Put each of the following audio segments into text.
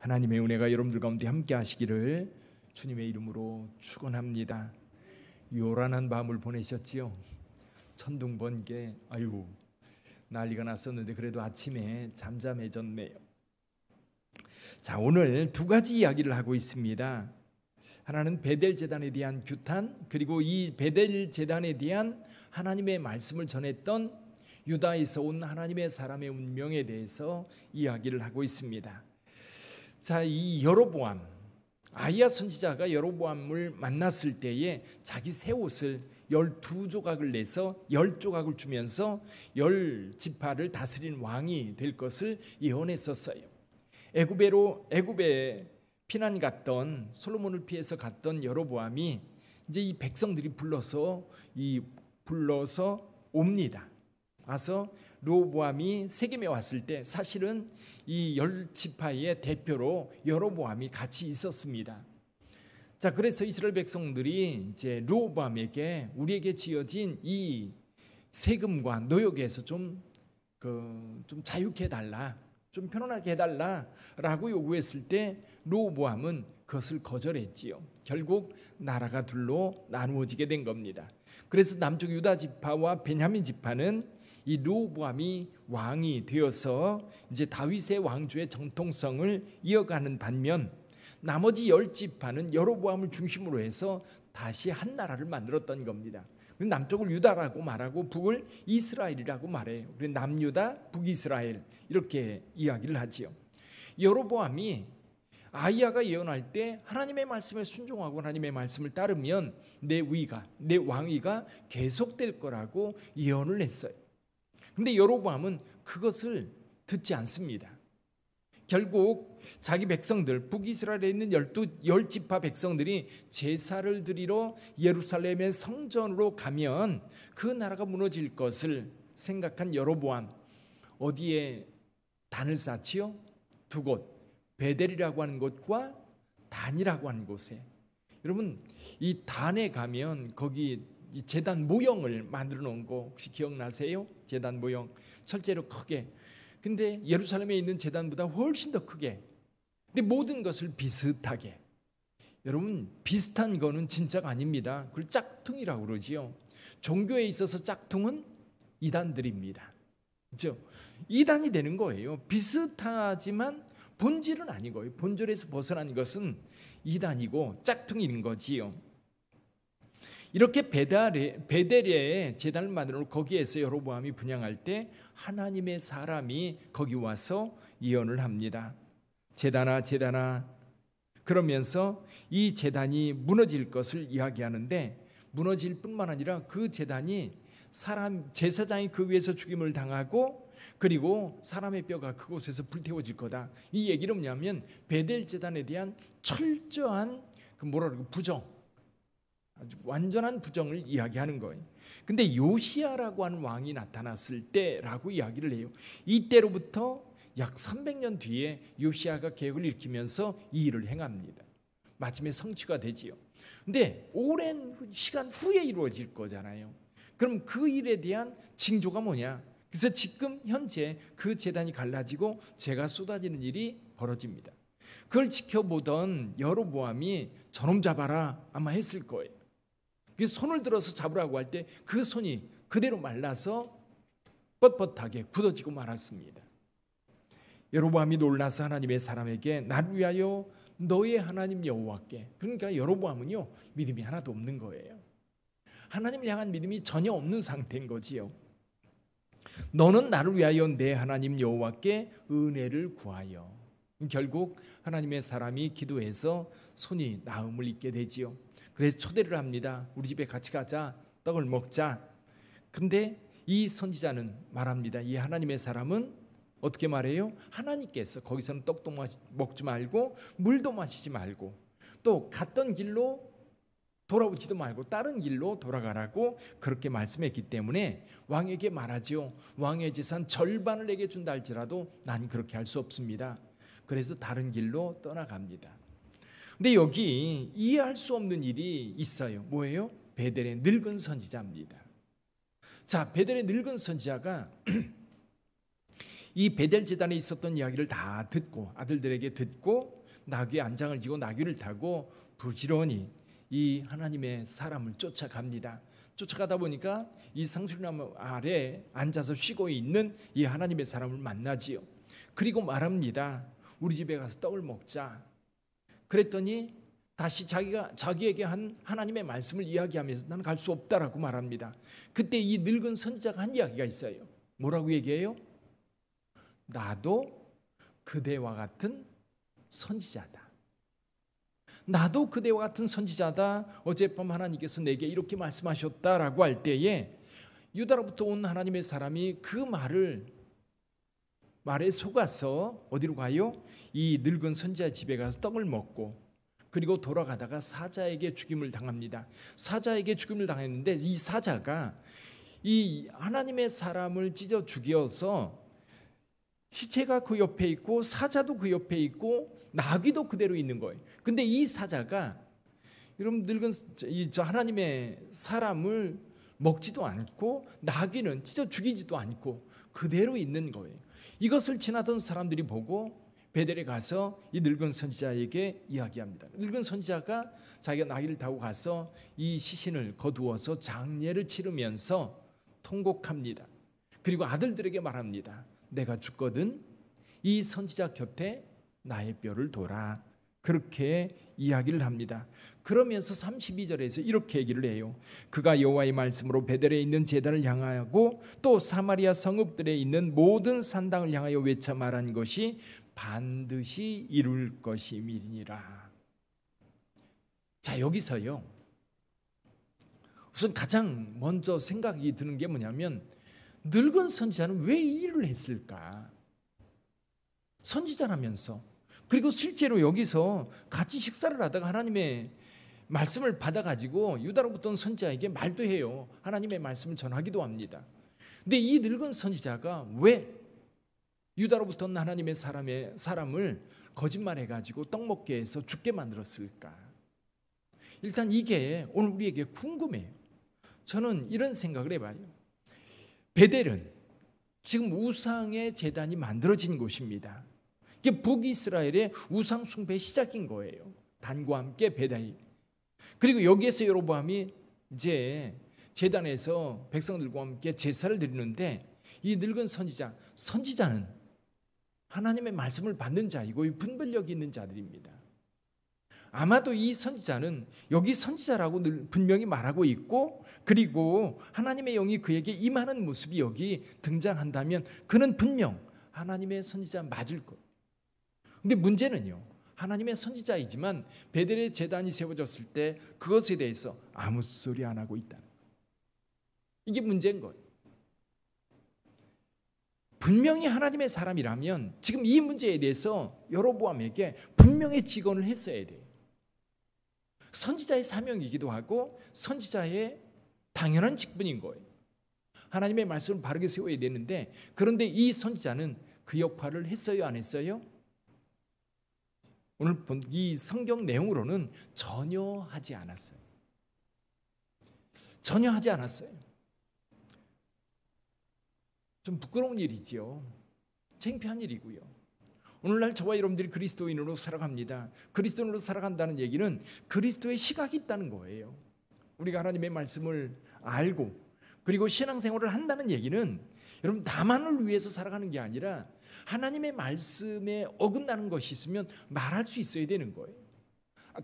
하나님의 은혜가 여러분들 가운데 함께 하시기를 주님의 이름으로 축원합니다. 요란한 밤을 보내셨지요? 천둥 번개, 아이고 난리가 났었는데 그래도 아침에 잠잠해졌네요. 자, 오늘 두 가지 이야기를 하고 있습니다. 하나는 베델 제단에 대한 규탄, 그리고 이 베델 제단에 대한 하나님의 말씀을 전했던 유다에서 온 하나님의 사람의 운명에 대해서 이야기를 하고 있습니다. 자, 이 여로보암, 아히야 선지자가 여로보암을 만났을 때에 자기 새 옷을 12조각을 내서 10조각을 주면서 10지파를 다스린 왕이 될 것을 예언했었어요. 애굽에 피난 갔던, 솔로몬을 피해서 갔던 여로보암이 이제 이 백성들이 불러서 옵니다. 와서 르호보암이 세겜에 왔을 때 사실은 이 10지파의 대표로 여로보암이 같이 있었습니다. 자, 그래서 이스라엘 백성들이 이제 르호보암에게 우리에게 지어진 이 세금과 노역에서 좀 자유케 해달라, 좀 편안하게 해달라라고 요구했을 때 르호보암은 그것을 거절했지요. 결국 나라가 둘로 나누어지게 된 겁니다. 그래서 남쪽 유다 지파와 베냐민 지파는 이 르호보암이 왕이 되어서 이제 다윗의 왕조의 정통성을 이어가는 반면 나머지 10지파는 여로보암을 중심으로 해서 다시 한 나라를 만들었던 겁니다. 남쪽을 유다라고 말하고 북을 이스라엘이라고 말해요. 그래서 남유다, 북이스라엘 이렇게 이야기를 하지요. 여로보암이 아히야가 예언할 때 하나님의 말씀에 순종하고 하나님의 말씀을 따르면 내 왕위가 계속될 거라고 예언을 했어요. 근데 여로보암은 그것을 듣지 않습니다. 결국 자기 백성들, 북이스라엘에 있는 10지파 백성들이 제사를 드리러 예루살렘의 성전으로 가면 그 나라가 무너질 것을 생각한 여로보암, 어디에 단을 쌓지요? 두 곳, 베델이라고 하는 곳과 단이라고 하는 곳에. 여러분, 이 단에 가면 거기 이 제단 모형을 만들어 놓은 거 혹시 기억나세요? 제단 모형 철제로 크게. 근데 예루살렘에 있는 제단보다 훨씬 더 크게. 근데 모든 것을 비슷하게. 여러분, 비슷한 거는 진짜가 아닙니다. 그걸 짝퉁이라고 그러지요. 종교에 있어서 짝퉁은 이단들입니다. 그렇죠? 이단이 되는 거예요. 비슷하지만 본질은 아닌 거예요. 본질에서 벗어난 것은 이단이고 짝퉁인 거지요. 이렇게 베델에 제단을 만들어 거기에서 여로보암이 분향할 때 하나님의 사람이 거기 와서 예언을 합니다. 제단아 그러면서 이 제단이 무너질 것을 이야기하는데 무너질 뿐만 아니라 그 제단이 제사장이 그 위에서 죽임을 당하고 그리고 사람의 뼈가 그곳에서 불태워질 거다. 이 얘기는 뭐냐면 베델 제단에 대한 철저한 부정, 아주 완전한 부정을 이야기하는 거예요. 근데 요시야라고 하는 왕이 나타났을 때라고 이야기를 해요. 이때로부터 약 300년 뒤에 요시야가 계획을 일으키면서 이 일을 행합니다. 마침에 성취가 되지요. 근데 오랜 시간 후에 이루어질 거잖아요. 그럼 그 일에 대한 징조가 뭐냐? 그래서 지금 현재 그 제단이 갈라지고 재가 쏟아지는 일이 벌어집니다. 그걸 지켜보던 여로보암이 저놈 잡아라 아마 했을 거예요. 손을 들어서 잡으라고 할 때 그 손이 그대로 말라서 뻣뻣하게 굳어지고 말았습니다. 여로보암이 놀라서 하나님의 사람에게 나를 위하여 너의 하나님 여호와께, 그러니까 여로보암은요 믿음이 하나도 없는 거예요. 하나님을 향한 믿음이 전혀 없는 상태인 거지요. 너는 나를 위하여 내 하나님 여호와께 은혜를 구하여. 결국 하나님의 사람이 기도해서 손이 나음을 입게 되지요. 그래서 초대를 합니다. 우리 집에 같이 가자, 떡을 먹자. 근데 이 선지자는 말합니다. 이 하나님의 사람은 어떻게 말해요? 하나님께서 거기서는 떡도 먹지 말고 물도 마시지 말고 또 갔던 길로 돌아오지도 말고 다른 길로 돌아가라고 그렇게 말씀했기 때문에 왕에게 말하지요. 왕의 재산 절반을 내게 준다 할지라도 난 그렇게 할 수 없습니다. 그래서 다른 길로 떠나갑니다. 근데 여기 이해할 수 없는 일이 있어요. 뭐예요? 베델의 늙은 선지자입니다. 자, 베델의 늙은 선지자가 이 베델 제단에 있었던 이야기를 다 듣고 아들들에게 듣고 나귀의 안장을 지고 나귀를 타고 부지런히 이 하나님의 사람을 쫓아갑니다. 쫓아가다 보니까 이 상수리나무 아래 앉아서 쉬고 있는 이 하나님의 사람을 만나지요. 그리고 말합니다. 우리 집에 가서 떡을 먹자. 그랬더니 다시 자기에게 한 하나님의 말씀을 이야기하면서 나는 갈 수 없다라고 말합니다. 그때 이 늙은 선지자가 한 이야기가 있어요. 뭐라고 얘기해요? 나도 그대와 같은 선지자다. 나도 그대와 같은 선지자다. 어젯밤 하나님께서 내게 이렇게 말씀하셨다라고 할 때에 유다로부터 온 하나님의 사람이 그 말에 속아서 어디로 가요? 이 늙은 선지자 집에 가서 떡을 먹고 그리고 돌아가다가 사자에게 죽임을 당합니다. 사자에게 죽임을 당했는데 이 사자가 이 하나님의 사람을 찢어 죽여서 시체가 그 옆에 있고 사자도 그 옆에 있고 나귀도 그대로 있는 거예요. 근데 이 사자가 여러분 늙은 저 하나님의 사람을 먹지도 않고 나귀는 찢어 죽이지도 않고 그대로 있는 거예요. 이것을 지나던 사람들이 보고 베델에 가서 이 늙은 선지자에게 이야기합니다. 늙은 선지자가 자기가 나귀를 타고 가서 이 시신을 거두어서 장례를 치르면서 통곡합니다. 그리고 아들들에게 말합니다. 내가 죽거든 이 선지자 곁에 나의 뼈를 둬라. 그렇게 이야기를 합니다. 그러면서 32절에서 이렇게 얘기를 해요. 그가 여호와의 말씀으로 베델에 있는 제단을 향하고 또 사마리아 성읍들에 있는 모든 산당을 향하여 외쳐 말한 것이 반드시 이룰 것임이니라. 자, 여기서요. 우선 가장 먼저 생각이 드는 게 뭐냐면 늙은 선지자는 왜 이 일을 했을까? 선지자라면서. 그리고 실제로 여기서 같이 식사를 하다가 하나님의 말씀을 받아가지고 유다로부터 온 선지자에게 말도 해요. 하나님의 말씀을 전하기도 합니다. 근데 이 늙은 선지자가 왜 유다로부터 온 하나님의 사람을 거짓말해가지고 떡 먹게 해서 죽게 만들었을까? 일단 이게 오늘 우리에게 궁금해요. 저는 이런 생각을 해봐요. 베델은 지금 우상의 제단이 만들어진 곳입니다. 이게 북이스라엘의 우상 숭배의 시작인 거예요. 단과 함께 베델. 그리고 여기에서 여로보암이 이제 제단에서 백성들과 함께 제사를 드리는데 이 늙은 선지자는 하나님의 말씀을 받는 자이고 분별력이 있는 자들입니다. 아마도 이 선지자는 여기 선지자라고 분명히 말하고 있고 그리고 하나님의 영이 그에게 임하는 모습이 여기 등장한다면 그는 분명 하나님의 선지자 맞을 거예요. 근데 문제는요. 하나님의 선지자이지만 베델의 제단이 세워졌을 때 그것에 대해서 아무 소리 안 하고 있다는 거예요. 이게 문제인 거예요. 분명히 하나님의 사람이라면 지금 이 문제에 대해서 여로보암에게 분명히 직언을 했어야 돼요. 선지자의 사명이기도 하고 선지자의 당연한 직분인 거예요. 하나님의 말씀을 바르게 세워야 되는데 그런데 이 선지자는 그 역할을 했어요, 안 했어요? 오늘 본 이 성경 내용으로는 전혀 하지 않았어요. 전혀 하지 않았어요. 좀 부끄러운 일이지요. 창피한 일이고요. 오늘날 저와 여러분들이 그리스도인으로 살아갑니다. 그리스도인으로 살아간다는 얘기는 그리스도의 시각이 있다는 거예요. 우리가 하나님의 말씀을 알고 그리고 신앙생활을 한다는 얘기는 여러분 나만을 위해서 살아가는 게 아니라 하나님의 말씀에 어긋나는 것이 있으면 말할 수 있어야 되는 거예요.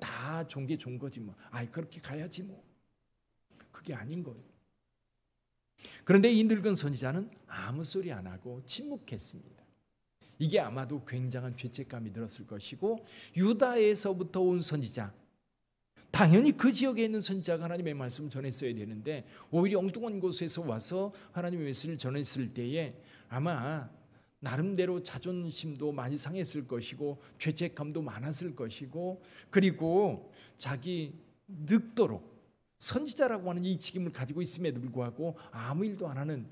다 좋은 게 좋은 거지 뭐. 그렇게 가야지 뭐. 그게 아닌 거예요. 그런데 이 늙은 선지자는 아무 소리 안 하고 침묵했습니다. 이게 아마도 굉장한 죄책감이 들었을 것이고 유다에서부터 온 선지자 당연히 그 지역에 있는 선지자가 하나님의 말씀을 전했어야 되는데 오히려 엉뚱한 곳에서 와서 하나님의 말씀을 전했을 때에 아마 나름대로 자존심도 많이 상했을 것이고 죄책감도 많았을 것이고 그리고 자기 늙도록 선지자라고 하는 이 직임을 가지고 있음에도 불구하고 아무 일도 안 하는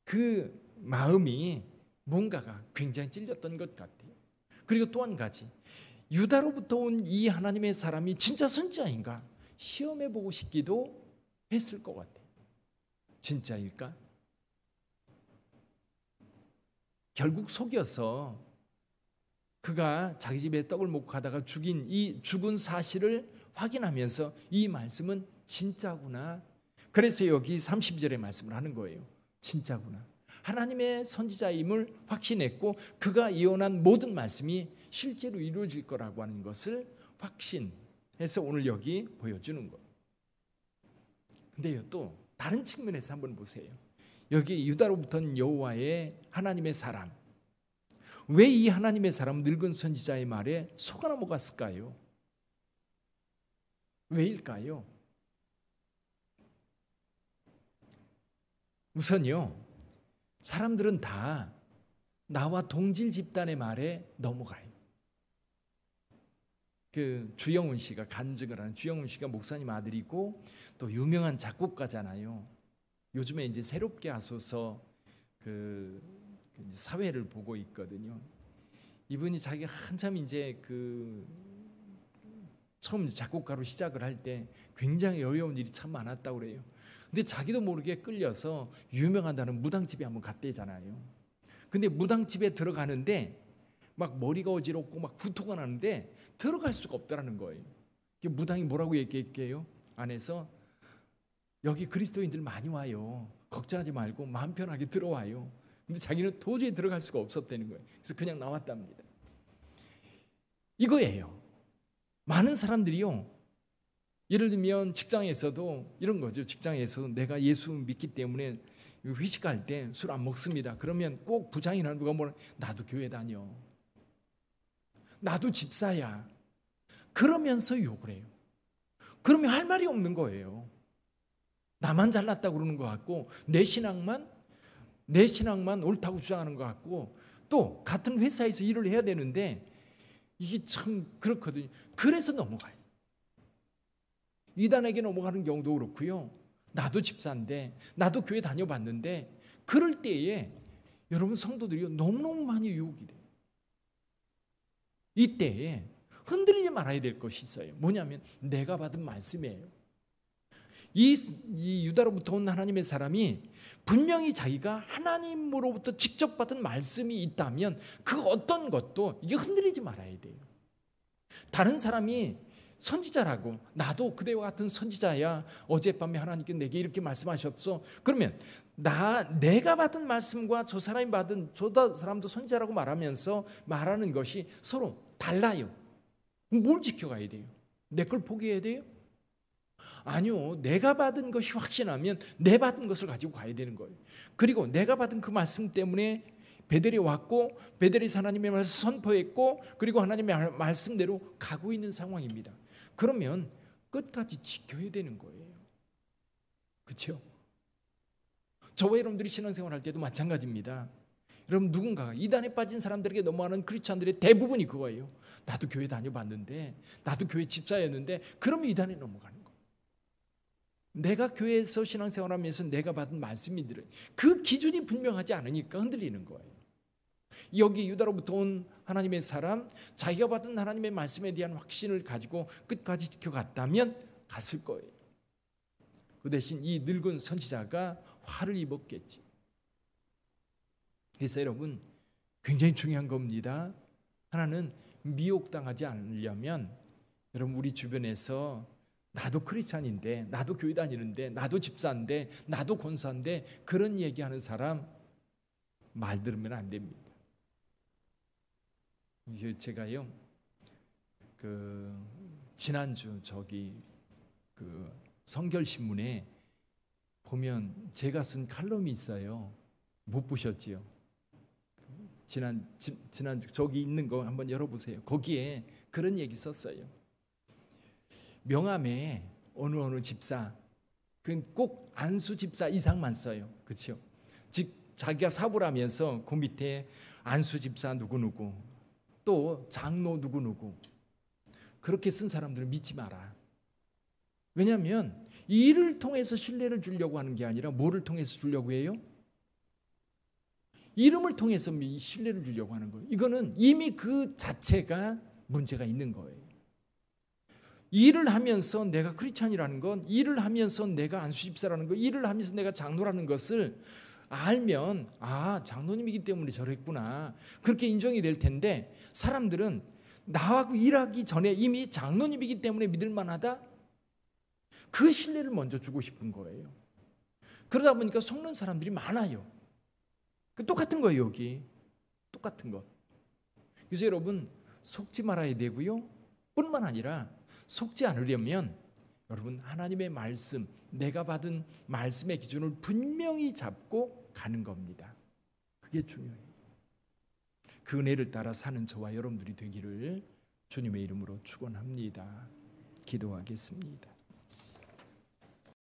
그 마음이 뭔가가 굉장히 찔렸던 것 같아요. 그리고 또 한 가지 유다로부터 온 이 하나님의 사람이 진짜 선지자인가 시험해보고 싶기도 했을 것 같아요. 진짜일까? 결국 속여서 그가 자기 집에 떡을 먹고 가다가 죽은 사실을 확인하면서 이 말씀은 진짜구나. 그래서 여기 30절의 말씀을 하는 거예요. 진짜구나. 하나님의 선지자임을 확신했고 그가 예언한 모든 말씀이 실제로 이루어질 거라고 하는 것을 확신해서 오늘 여기 보여주는 거예요. 근데요, 또 다른 측면에서 한번 보세요. 여기 유다로부터는 여호와의 하나님의 사람. 왜 이 하나님의 사람 늙은 선지자의 말에 속아 넘어갔을까요? 왜일까요? 우선요, 사람들은 다 나와 동질 집단의 말에 넘어가요. 그 주영훈 씨가 간증을 하는 주영훈 씨가 목사님 아들이고 또 유명한 작곡가잖아요. 요즘에 이제 새롭게 하소서 그 사회를 보고 있거든요. 이분이 자기 한참 이제 처음 작곡가로 시작을 할 때 굉장히 어려운 일이 참 많았다고 그래요. 근데 자기도 모르게 끌려서 유명하다는 무당집에 한번 갔대잖아요. 근데 무당집에 들어가는데 막 머리가 어지럽고 막 구토가 나는데 들어갈 수가 없더라는 거예요. 무당이 뭐라고 얘기했게요? 안에서 여기 그리스도인들 많이 와요. 걱정하지 말고 마음 편하게 들어와요. 근데 자기는 도저히 들어갈 수가 없었다는 거예요. 그래서 그냥 나왔답니다. 이거예요. 많은 사람들이요, 예를 들면 직장에서도 이런 거죠. 직장에서 내가 예수 믿기 때문에 회식할 때 술 안 먹습니다. 그러면 꼭 부장이나 누가 뭐라, 나도 교회 다녀, 나도 집사야, 그러면서 욕을 해요. 그러면 할 말이 없는 거예요. 나만 잘났다고 그러는 것 같고 내 신앙만 옳다고 주장하는 것 같고, 또 같은 회사에서 일을 해야 되는데 이게 참 그렇거든요. 그래서 넘어가요. 이단에게 넘어가는 경우도 그렇고요. 나도 집사인데, 나도 교회 다녀봤는데, 그럴 때에 여러분 성도들이 너무너무 많이 유혹이 돼요. 이때에 흔들리지 말아야 될 것이 있어요. 뭐냐면 내가 받은 말씀이에요. 이 유다로부터 온 하나님의 사람이 분명히 자기가 하나님으로부터 직접 받은 말씀이 있다면 그 어떤 것도 이게 흔들리지 말아야 돼요. 다른 사람이 선지자라고, 나도 그대와 같은 선지자야, 어젯밤에 하나님께 내게 이렇게 말씀하셨어. 그러면 내가 받은 말씀과 저 사람도 선지자라고 말하면서 말하는 것이 서로 달라요. 뭘 지켜가야 돼요? 내 걸 포기해야 돼요? 아니요. 내가 받은 것이 확신하면 내 받은 것을 가지고 가야 되는 거예요. 그리고 내가 받은 그 말씀 때문에 베델이 왔고, 베델이 하나님의 말씀 선포했고, 그리고 하나님의 말씀대로 가고 있는 상황입니다. 그러면 끝까지 지켜야 되는 거예요. 그렇죠? 저와 여러분들이 신앙생활 할 때도 마찬가지입니다. 여러분, 누군가가 이단에 빠진 사람들에게 넘어가는 크리스찬들의 대부분이 그거예요. 나도 교회 다녀봤는데, 나도 교회 집사였는데, 그러면 이단에 넘어가는 거예요. 내가 교회에서 신앙생활하면서 내가 받은 말씀인들은 그 기준이 분명하지 않으니까 흔들리는 거예요. 여기 유다로부터 온 하나님의 사람, 자기가 받은 하나님의 말씀에 대한 확신을 가지고 끝까지 지켜갔다면 갔을 거예요. 그 대신 이 늙은 선지자가 화를 입었겠지. 그래서 여러분, 굉장히 중요한 겁니다. 하나는 미혹당하지 않으려면 여러분, 우리 주변에서 나도 크리스찬인데, 나도 교회 다니는데, 나도 집사인데, 나도 권사인데, 그런 얘기하는 사람 말 들으면 안 됩니다. 제가요, 지난주 성결신문에 보면 제가 쓴 칼럼이 있어요. 못 보셨지요? 지난주 저기 있는 거 한번 열어보세요. 거기에 그런 얘기 썼어요. 명함에 어느 집사, 꼭 안수 집사 이상만 써요. 그렇죠? 즉 자기가 사부를 하면서 그 밑에 안수 집사 누구누구, 또 장로 누구누구, 그렇게 쓴 사람들은 믿지 마라. 왜냐하면 이를 통해서 신뢰를 주려고 하는 게 아니라 뭐를 통해서 주려고 해요? 이름을 통해서 신뢰를 주려고 하는 거예요. 이거는 이미 그 자체가 문제가 있는 거예요. 일을 하면서 내가 크리스찬이라는 건, 일을 하면서 내가 안수집사라는 것, 일을 하면서 내가 장로라는 것을 알면 장로님이기 때문에 저랬구나 그렇게 인정이 될 텐데, 사람들은 나하고 일하기 전에 이미 장로님이기 때문에 믿을 만하다, 그 신뢰를 먼저 주고 싶은 거예요. 그러다 보니까 속는 사람들이 많아요. 똑같은 거예요. 여기 똑같은 것. 그래서 여러분, 속지 말아야 되고요, 뿐만 아니라 속지 않으려면 여러분, 하나님의 말씀, 내가 받은 말씀의 기준을 분명히 잡고 가는 겁니다. 그게 중요해요. 그 은혜를 따라 사는 저와 여러분들이 되기를 주님의 이름으로 축원합니다. 기도하겠습니다.